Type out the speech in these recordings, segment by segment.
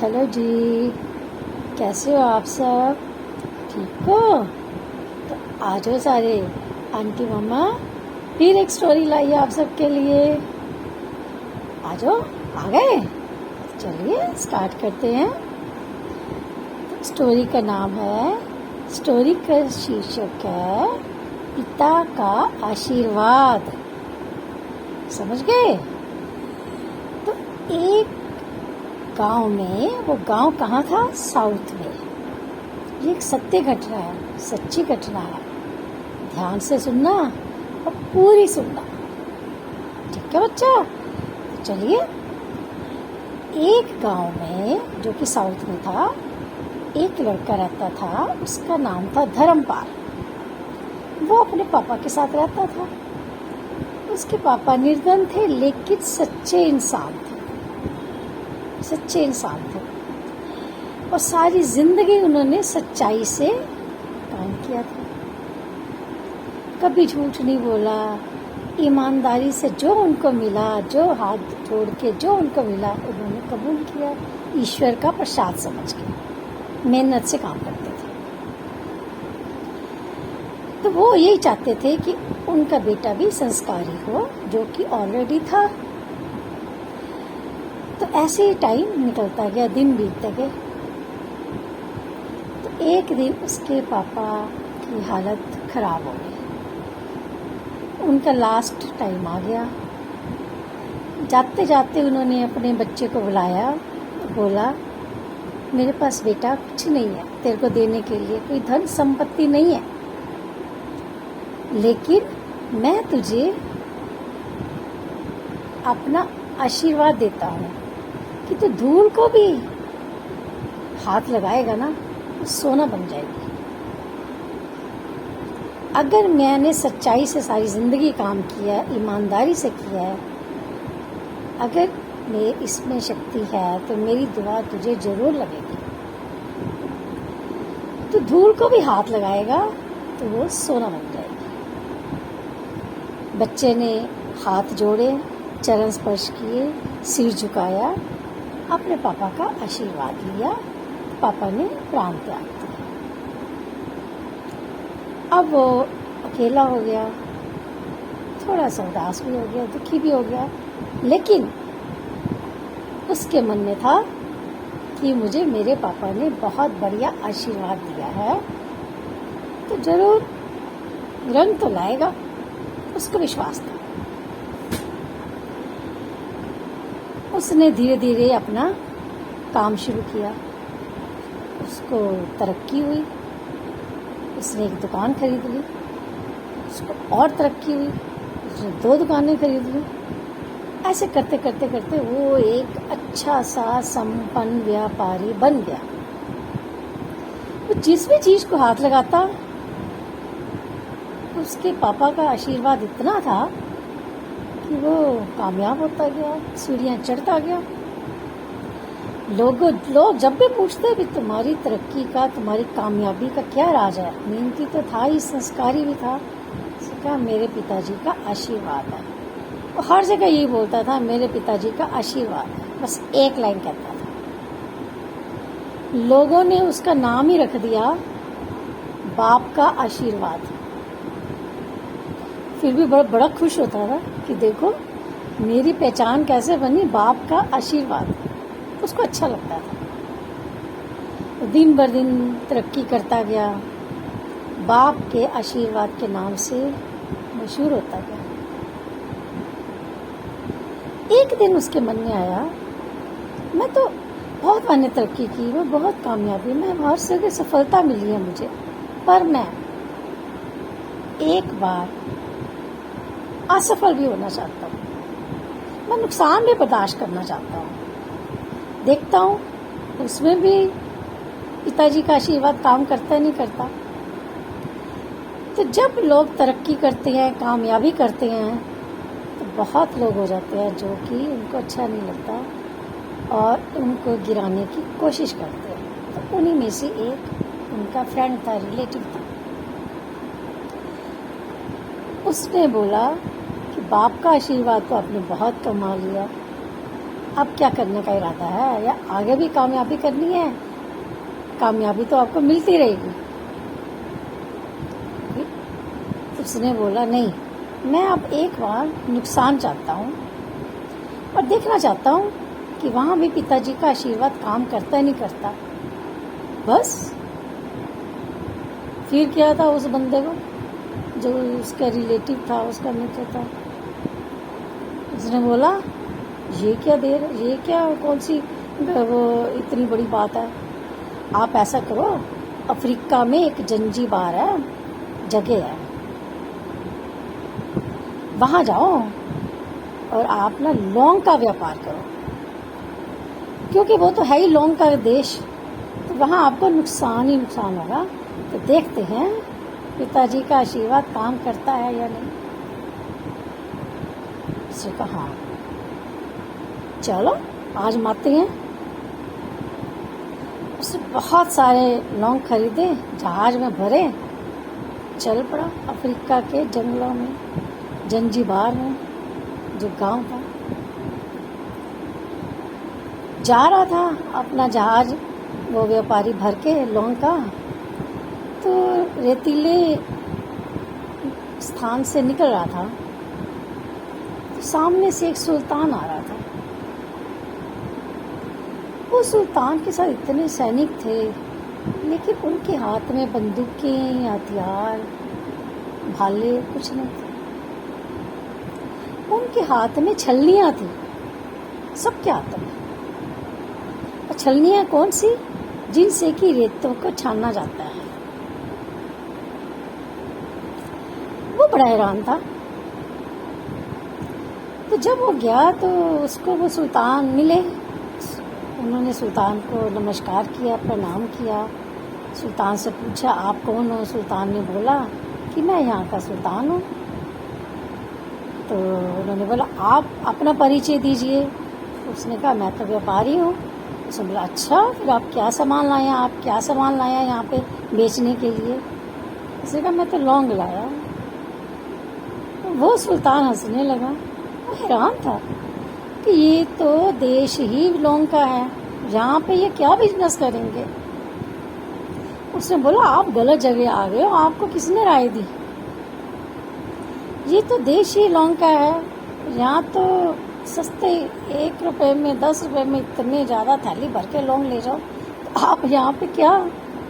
Hello जी। कैसे हो आप सब? ठीक हो? तो आ जाओ सारे। आंटी मम्मा फिर एक स्टोरी लाई है आप सबके लिए। आ जाओ। आ गए? चलिए स्टार्ट करते हैं। स्टोरी का नाम है, स्टोरी का शीर्षक है पिता का आशीर्वाद। समझ गए? तो एक गांव में, वो गांव कहाँ था? साउथ में। ये एक सत्य घटना है, सच्ची घटना है। ध्यान से सुनना और पूरी सुनना, ठीक है बच्चा? तो चलिए। एक गांव में, जो कि साउथ में था, एक लड़का रहता था। उसका नाम था धर्मपाल। वो अपने पापा के साथ रहता था। उसके पापा निर्धन थे, लेकिन सच्चे इंसान थे। सच्चे इंसान थे और सारी जिंदगी उन्होंने सच्चाई से काम किया था। कभी झूठ नहीं बोला। ईमानदारी से जो उनको मिला, जो हाथ जोड़ के जो उनको मिला, उन्होंने कबूल किया। ईश्वर का प्रसाद समझ के मेहनत से काम करते थे। तो वो यही चाहते थे कि उनका बेटा भी संस्कारी हो, जो कि ऑलरेडी था। तो ऐसे ही टाइम निकलता गया, दिन बीतते गए। तो एक दिन उसके पापा की हालत खराब हो गई। उनका लास्ट टाइम आ गया। जाते जाते उन्होंने अपने बच्चे को बुलाया, बोला, मेरे पास बेटा कुछ नहीं है तेरे को देने के लिए, कोई धन संपत्ति नहीं है, लेकिन मैं तुझे अपना आशीर्वाद देता हूँ कि तू धूल को भी हाथ लगाएगा ना, सोना बन जाएगी। अगर मैंने सच्चाई से सारी जिंदगी काम किया है, ईमानदारी से किया है, अगर मेरे इसमें शक्ति है, तो मेरी दुआ तुझे जरूर लगेगी। तो धूल को भी हाथ लगाएगा तो वो सोना बन जाएगी। बच्चे ने हाथ जोड़े, चरण स्पर्श किए, सिर झुकाया, अपने पापा का आशीर्वाद लिया। पापा ने प्राण त्याग दिया। अब वो अकेला हो गया, थोड़ा सा उदास भी हो गया, दुखी भी हो गया, लेकिन उसके मन में था कि मुझे मेरे पापा ने बहुत बढ़िया आशीर्वाद दिया है, तो जरूर रंग तो लाएगा। उसको विश्वास था। उसने धीरे धीरे अपना काम शुरू किया। उसको तरक्की हुई। उसने एक दुकान खरीद ली। उसको और तरक्की हुई। उसने 2 दुकानें खरीद ली। ऐसे करते करते करते वो एक अच्छा सा संपन्न व्यापारी बन गया। वो जिस भी चीज को हाथ लगाता, उसके पापा का आशीर्वाद इतना था कि वो कामयाब होता गया, सीढ़ियाँ चढ़ता गया। लोग जब भी पूछते भी तुम्हारी तरक्की का, तुम्हारी कामयाबी का क्या राज है? मेहनती तो था ही, संस्कारी भी था। उसका मेरे पिताजी का आशीर्वाद है। वो हर जगह यही बोलता था, मेरे पिताजी का आशीर्वाद है। बस एक लाइन कहता था। लोगों ने उसका नाम ही रख दिया बाप का आशीर्वाद। फिर भी बड़ा खुश होता था कि देखो मेरी पहचान कैसे बनी, बाप का आशीर्वाद। उसको अच्छा लगता था। दिन बर दिन तरक्की करता गया, बाप के आशीर्वाद के नाम से मशहूर होता गया। एक दिन उसके मन में आया, मैं तो बहुत मैंने तरक्की की, मैं बहुत कामयाबी, मैं हर जगह सफलता मिली है मुझे, पर मैं एक बार असफल भी होना चाहता हूँ। मैं नुकसान भी बर्दाश्त करना चाहता हूँ। देखता हूँ उसमें भी पिताजी का आशीर्वाद काम करता नहीं करता। तो जब लोग तरक्की करते हैं, कामयाबी करते हैं, तो बहुत लोग हो जाते हैं जो कि उनको अच्छा नहीं लगता और उनको गिराने की कोशिश करते हैं। तो उन्हीं में से एक उनका फ्रेंड था, रिलेटिव था। उसने बोला कि बाप का आशीर्वाद तो आपने बहुत कमा लिया, अब क्या करने का इरादा है, या आगे भी कामयाबी करनी है? कामयाबी तो आपको मिलती रहेगी। उसने बोला, नहीं, मैं अब एक बार नुकसान चाहता हूँ और देखना चाहता हूँ कि वहाँ भी पिताजी का आशीर्वाद काम करता है नहीं करता। बस। फिर क्या था, उस बंदे को, जो उसका रिलेटिव था, उसका मित्र था, उसने बोला, ये क्या देर, ये क्या कौन सी वो इतनी बड़ी बात है। आप ऐसा करो, अफ्रीका में एक जंजीबार है, जगह है, वहाँ जाओ और आप ना लौंग का व्यापार करो, क्योंकि वो तो है ही लौंग का देश, तो वहाँ आपको नुकसान ही नुकसान होगा। तो देखते हैं पिताजी का आशीर्वाद काम करता है या नहीं। उसने कहा, हाँ चलो आजमाते हैं। उसने बहुत सारे लौंग खरीदे, जहाज में भरे, चल पड़ा अफ्रीका के जंगलों में, जंजीबार में, जो गांव था। जा रहा था अपना जहाज, वो व्यापारी भर के लौंग का, तो रेतीले स्थान से निकल रहा था, तो सामने से एक सुल्तान आ रहा था। वो सुल्तान के साथ इतने सैनिक थे, लेकिन उनके हाथ में बंदूकें, हथियार, भाले कुछ नहीं थे। उनके हाथ में छलनियाँ थी, सबके हाथ में। और छलनियाँ कौन सी? जिनसे कि रेतों को छाना जाता है। वो बड़ा हैरान था। तो जब वो गया तो उसको वो सुल्तान मिले। उन्होंने सुल्तान को नमस्कार किया, प्रणाम किया। सुल्तान से पूछा, आप कौन हो? सुल्तान ने बोला कि मैं यहाँ का सुल्तान हूँ। तो उन्होंने बोला, आप अपना परिचय दीजिए। उसने कहा, मैं तो व्यापारी हूँ। उसने बोला, अच्छा, फिर आप क्या सामान लाया? आप क्या सामान लाया यहाँ पे बेचने के लिए? उसने कहा, मैं तो लौंग लाया। वो सुल्तान हंसने लगा। वो हैरान था कि ये तो देश ही लौंग का है, यहाँ पे ये क्या बिजनेस करेंगे। उसने बोला, आप गलत जगह आ गए हो, आपको किसने राय दी? ये तो देश ही लौंग का है, यहाँ तो सस्ते 1 रुपए में, 10 रुपए में इतने ज़्यादा थैली भर के लौंग ले जाओ, तो आप यहाँ पे क्या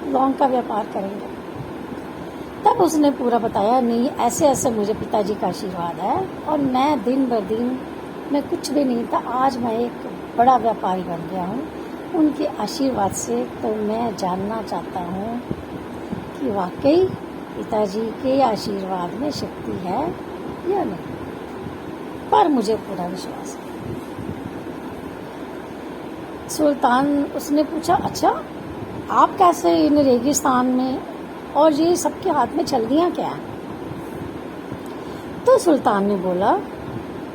लौंग का व्यापार करेंगे? तब उसने पूरा बताया, नहीं, ऐसे ऐसे मुझे पिताजी का आशीर्वाद है और मैं दिन ब दिन, मैं कुछ भी नहीं था, आज मैं एक बड़ा व्यापारी बन गया हूँ उनके आशीर्वाद से। तो मैं जानना चाहता हूँ कि वाकई पिताजी के आशीर्वाद में शक्ति है या नहीं, पर मुझे पूरा विश्वास है। सुल्तान, उसने पूछा, अच्छा, आप कैसे इन रेगिस्तान में, और ये सबके हाथ में छलनियाँ क्या है? तो सुल्तान ने बोला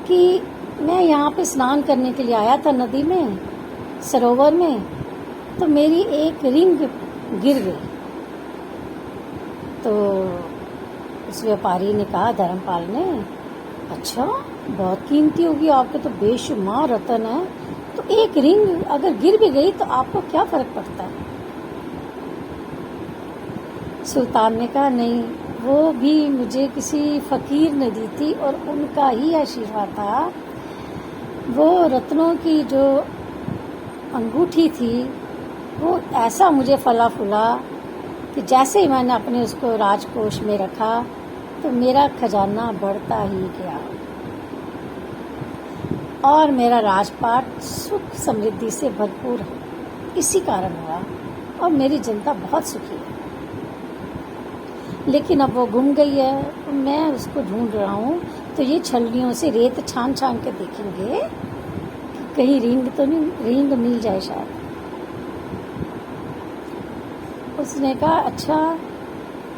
कि मैं यहाँ पे स्नान करने के लिए आया था नदी में, सरोवर में, तो मेरी एक रिंग गिर गई। तो उस व्यापारी ने कहा, धर्मपाल ने, अच्छा, बहुत कीमती होगी, आपके तो बेशुमार रत्न है, तो एक रिंग अगर गिर भी गई तो आपको क्या फर्क पड़ता है? सुल्तान ने कहा, नहीं, वो भी मुझे किसी फकीर ने दी थी और उनका ही आशीर्वाद था। वो रत्नों की जो अंगूठी थी, वो ऐसा मुझे फला फूला कि जैसे ही मैंने अपने उसको राजकोष में रखा तो मेरा खजाना बढ़ता ही गया और मेरा राजपाट सुख समृद्धि से भरपूर है। इसी कारण हुआ और मेरी जनता बहुत सुखी है। लेकिन अब वो गुम गई है, मैं उसको ढूंढ रहा हूँ। तो ये छलनियों से रेत छान छान के देखेंगे कि कहीं रिंग तो नहीं, रिंग मिल जाए शायद। उसने कहा, अच्छा,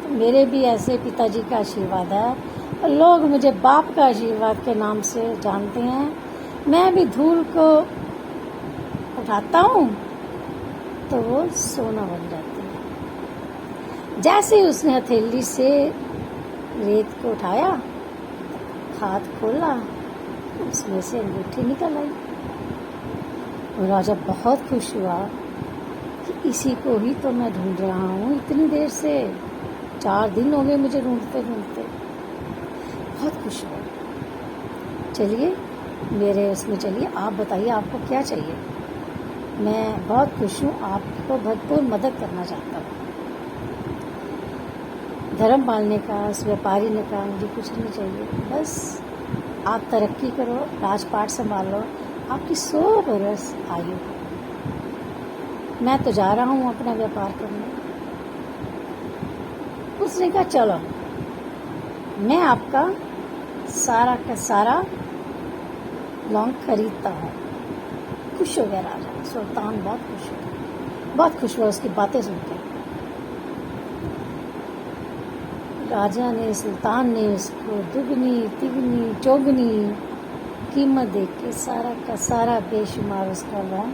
तो मेरे भी ऐसे पिताजी का आशीर्वाद है और लोग मुझे बाप का आशीर्वाद के नाम से जानते हैं। मैं भी धूल को उठाता हूँ तो वो सोना बन जाती है। जैसे ही उसने हथेली से रेत को उठाया, हाथ खोला, उसमें से अंगूठी निकल आई। और राजा बहुत खुश हुआ कि इसी को ही तो मैं ढूंढ रहा हूँ इतनी देर से, 4 दिन हो गए मुझे ढूंढते ढूंढते। बहुत खुश हुआ। चलिए मेरे उसमें चलिए, आप बताइए आपको क्या चाहिए। मैं बहुत खुश हूँ, आपको भरपूर मदद करना चाहता हूँ। धर्मपाल का, उस व्यापारी ने कहा मुझे कुछ नहीं चाहिए, बस आप तरक्की करो, राजपाट संभालो, आपकी 100 बरस आयु। मैं तो जा रहा हूँ अपना व्यापार करने। उसने कहा चलो मैं आपका सारा का सारा लौंग खरीदता हूँ। खुश हो गया राजा, सुल्तान बहुत खुश हो गया, बहुत खुश हुआ उसकी बातें सुनकर। राजा ने, सुल्तान ने उसको दुगनी तिगनी चौगनी कीमत दे के सारा का सारा बेशुमार उसका लौंग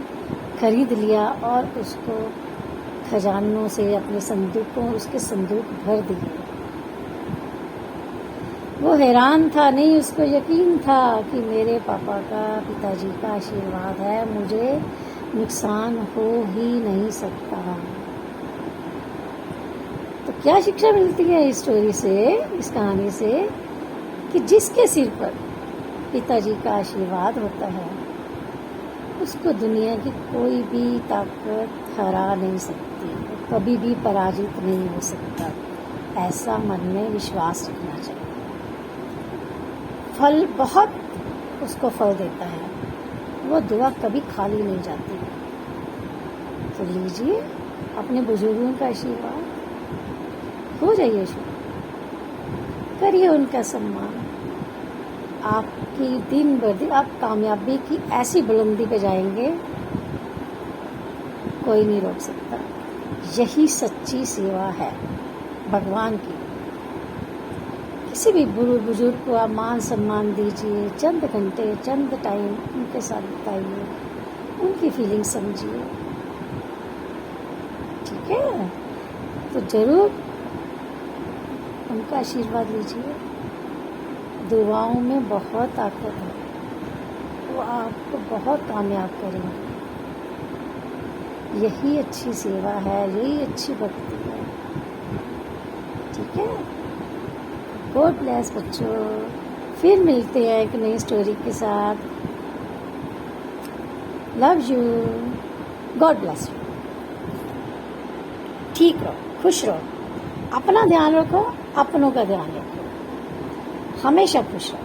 खरीद लिया और उसको खजानों से अपने संदूकों, उसके संदूक भर दिए। वो हैरान था, नहीं उसको यकीन था कि मेरे पापा का, पिताजी का आशीर्वाद है, मुझे नुकसान हो ही नहीं सकता। तो क्या शिक्षा मिलती है इस स्टोरी से, इस कहानी से, कि जिसके सिर पर पिताजी का आशीर्वाद होता है उसको दुनिया की कोई भी ताकत हरा नहीं सकती, कभी भी पराजित नहीं हो सकता। ऐसा मन में विश्वास रखना चाहिए। फल बहुत उसको फल देता है, वो दुआ कभी खाली नहीं जाती। तो लीजिए अपने बुजुर्गों का आशीर्वाद, हो जाइए शुरू, करिए उनका सम्मान। आपकी दिन ब दिन आप कामयाबी की ऐसी बुलंदी पे जाएंगे, कोई नहीं रोक सकता। यही सच्ची सेवा है भगवान की। किसी भी बुजुर्ग को आप मान सम्मान दीजिए, चंद घंटे, चंद टाइम उनके साथ बिताइए, उनकी फीलिंग समझिए, ठीक है। तो जरूर उनका आशीर्वाद लीजिए। दुआओं में बहुत ताकत है, वो आपको बहुत कामयाब करेंगे। यही अच्छी सेवा है, यही अच्छी भक्ति है, ठीक है। गॉड ब्लेस बच्चों, फिर मिलते हैं एक नई स्टोरी के साथ। Love you, God bless you. ठीक रहो, खुश रहो, अपना ध्यान रखो, अपनों का ध्यान रखो, हमेशा खुश रहो।